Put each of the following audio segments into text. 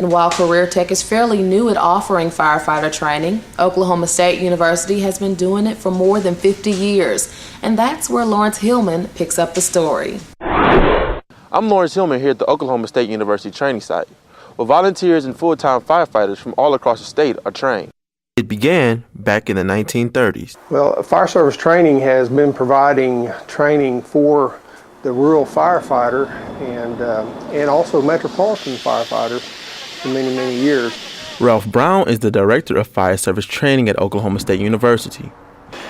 And while Career Tech is fairly new at offering firefighter training, Oklahoma State University has been doing it for more than 50 years. And that's where Lawrence Hillman picks up the story. I'm Lawrence Hillman here at the Oklahoma State University training site, where volunteers and full-time firefighters from all across the state are trained. It began back in the 1930s. Well, fire service training has been providing training for the rural firefighter and also metropolitan firefighters for many, many years. Ralph Brown is the director of fire service training at Oklahoma State University,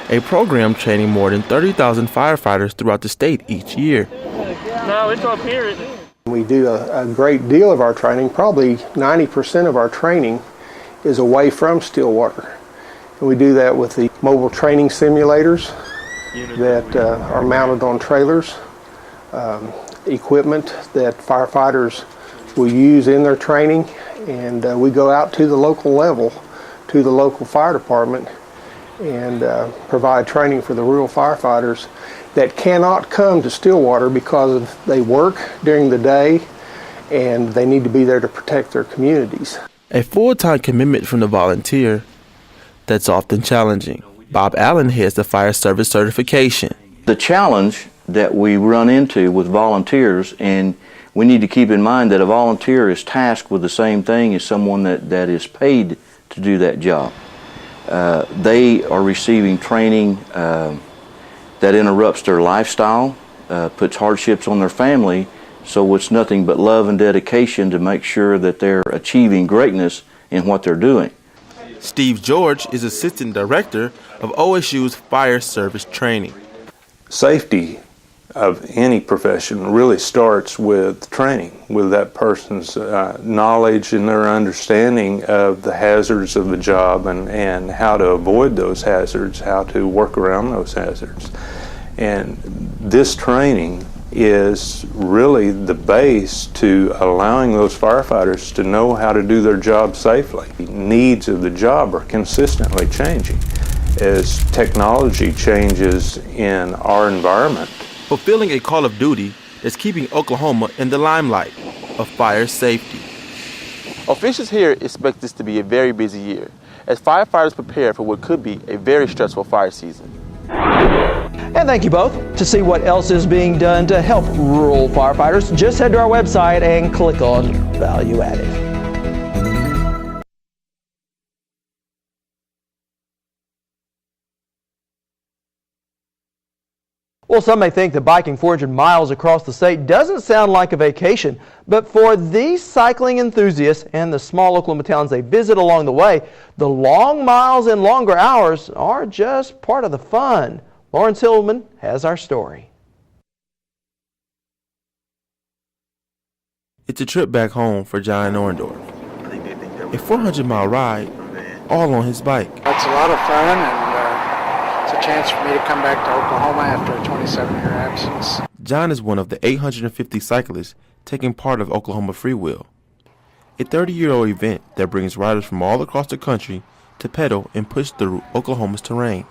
a program training more than 30,000 firefighters throughout the state each year. No, it's up here, isn't it? We do a great deal of our training. Probably 90% of our training is away from Stillwater. And we do that with the mobile training simulators that are mounted on trailers, equipment that firefighters will use in their training, and we go out to the local level, to the local fire department, and provide training for the rural firefighters that cannot come to Stillwater because they work during the day and they need to be there to protect their communities. A full-time commitment from the volunteer that's often challenging. Bob Allen heads the fire service certification. The challenge that we run into with volunteers, and we need to keep in mind that a volunteer is tasked with the same thing as someone that is paid to do that job. They are receiving training that interrupts their lifestyle, puts hardships on their family, so it's nothing but love and dedication to make sure that they're achieving greatness in what they're doing. Steve George is Assistant Director of OSU's Fire Service Training. Safety of any profession really starts with training, with that person's knowledge and their understanding of the hazards of the job and how to avoid those hazards, how to work around those hazards. And this training is really the base to allowing those firefighters to know how to do their job safely. The needs of the job are consistently changing as technology changes in our environment. Fulfilling a call of duty that's keeping Oklahoma in the limelight of fire safety. Officials here expect this to be a very busy year as firefighters prepare for what could be a very stressful fire season. And thank you both. To see what else is being done to help rural firefighters, just head to our website and click on Value Added. Well, some may think that biking 400 miles across the state doesn't sound like a vacation, but for these cycling enthusiasts and the small Oklahoma towns they visit along the way, the long miles and longer hours are just part of the fun. Lawrence Hillman has our story. It's a trip back home for John Orndorff. A 400-mile ride, all on his bike. It's a lot of fun, and it's a chance for me to come back to Oklahoma after a 27-year absence. John is one of the 850 cyclists taking part of Oklahoma Freewheel, a 30-year-old event that brings riders from all across the country to pedal and push through Oklahoma's terrain.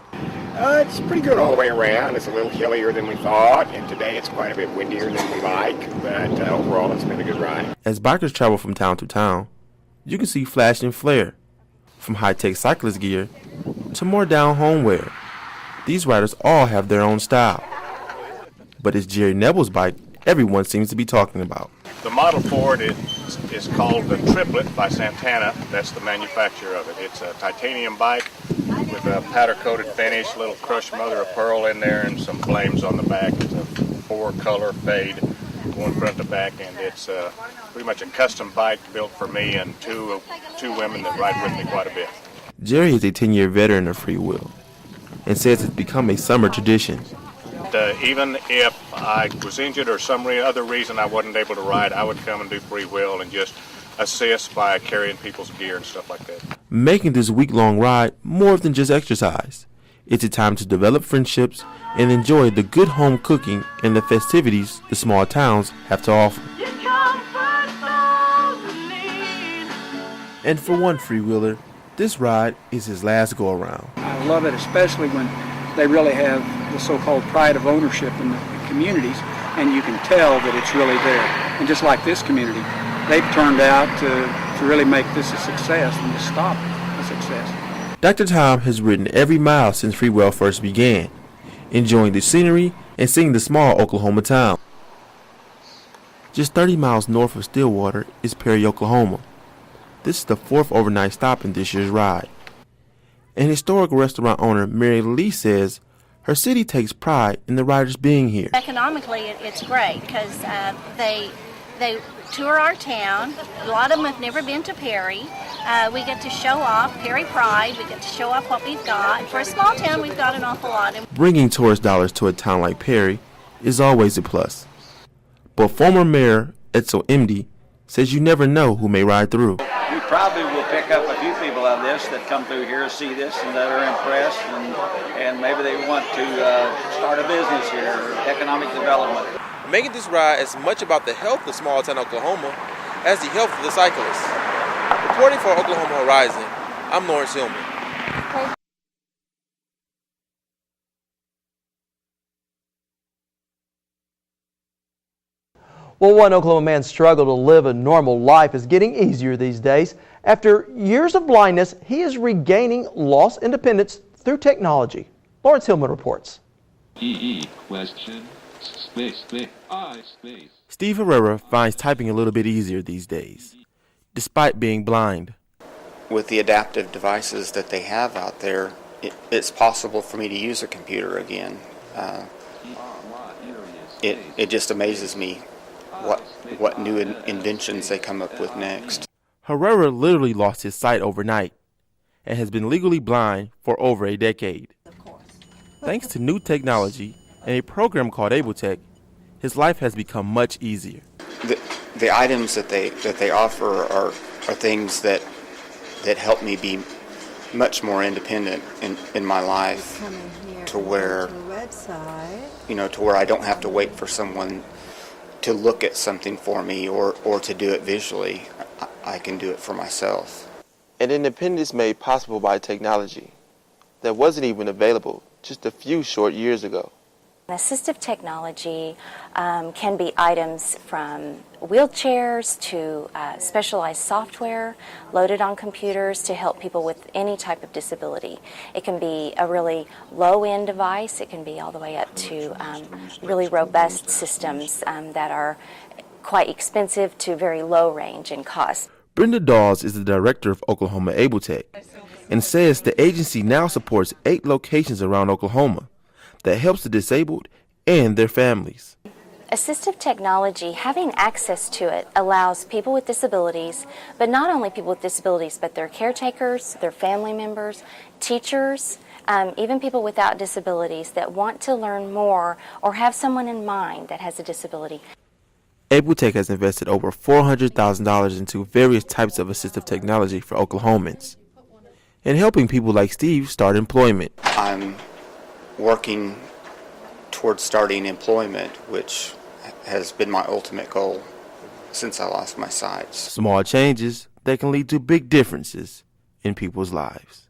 It's pretty good all the way around. It's a little hillier than we thought, and today it's quite a bit windier than we like, but overall it's been a good ride. As bikers travel from town to town, you can see flash and flare, from high-tech cyclist gear to more down-home wear. These riders all have their own style. But it's Jerry Nebel's bike everyone seems to be talking about. The model for it is called the Triplet by Santana. That's the manufacturer of it. It's a titanium bike with a powder-coated finish, little crushed mother of pearl in there, and some flames on the back. It's a 4-color fade going front to back, and it's pretty much a custom bike built for me and two women that ride with me quite a bit. Jerry is a 10-year veteran of Freewheel and says it's become a summer tradition. Even if I was injured or some other reason I wasn't able to ride, I would come and do Freewheel and just assist by carrying people's gear and stuff like that. Making this week-long ride more than just exercise. It's a time to develop friendships and enjoy the good home cooking and the festivities the small towns have to offer. And for one freewheeler, this ride is his last go-around. I love it, especially when they really have the so-called pride of ownership in the communities, and you can tell that it's really there. And just like this community, they've turned out to to really make this a success and to stop a success. Dr. Tom has ridden every mile since Freewell first began, enjoying the scenery and seeing the small Oklahoma town. Just 30 miles north of Stillwater is Perry, Oklahoma. This is the 4th overnight stop in this year's ride. An historic restaurant owner, Mary Lee, says her city takes pride in the riders being here. Economically, it's great because they tour our town. A lot of them have never been to Perry. We get to show off Perry Pride. We get to show off what we've got. For a small town, we've got an awful lot. Bringing tourist dollars to a town like Perry is always a plus. But former Mayor Edsel Emdy says you never know who may ride through. We probably will pick up a few people out of this that come through here, see this, and that are impressed, and maybe they want to start a business here, economic development. Making this ride as much about the health of small town Oklahoma as the health of the cyclists. Reporting for Oklahoma Horizon, I'm Lawrence Hillman. Well, one Oklahoma man's struggle to live a normal life is getting easier these days. After years of blindness, he is regaining lost independence through technology. Lawrence Hillman reports. Question. Space. Steve Herrera finds typing a little bit easier these days, despite being blind. With the adaptive devices that they have out there, it's possible for me to use a computer again. It just amazes me what new inventions they come up with next. Herrera literally lost his sight overnight and has been legally blind for over a decade. Thanks to new technology and a program called AbleTech, his life has become much easier. The items that they offer are things that help me be much more independent in my life, to where I don't have to wait for someone to look at something for me or to do it visually. I can do it for myself. And independence made possible by technology that wasn't even available just a few short years ago. Assistive technology can be items from wheelchairs to specialized software loaded on computers to help people with any type of disability. It can be a really low-end device. It can be all the way up to really robust systems that are quite expensive to very low range in cost. Brenda Dawes is the director of Oklahoma AbleTech and says the agency now supports 8 locations around Oklahoma that helps the disabled and their families. Assistive technology, having access to it, allows people with disabilities, but not only people with disabilities, but their caretakers, their family members, teachers, even people without disabilities that want to learn more or have someone in mind that has a disability. AbleTech has invested over $400,000 into various types of assistive technology for Oklahomans and helping people like Steve start employment. I'm working towards starting employment, which has been my ultimate goal since I lost my sight. Small changes that can lead to big differences in people's lives.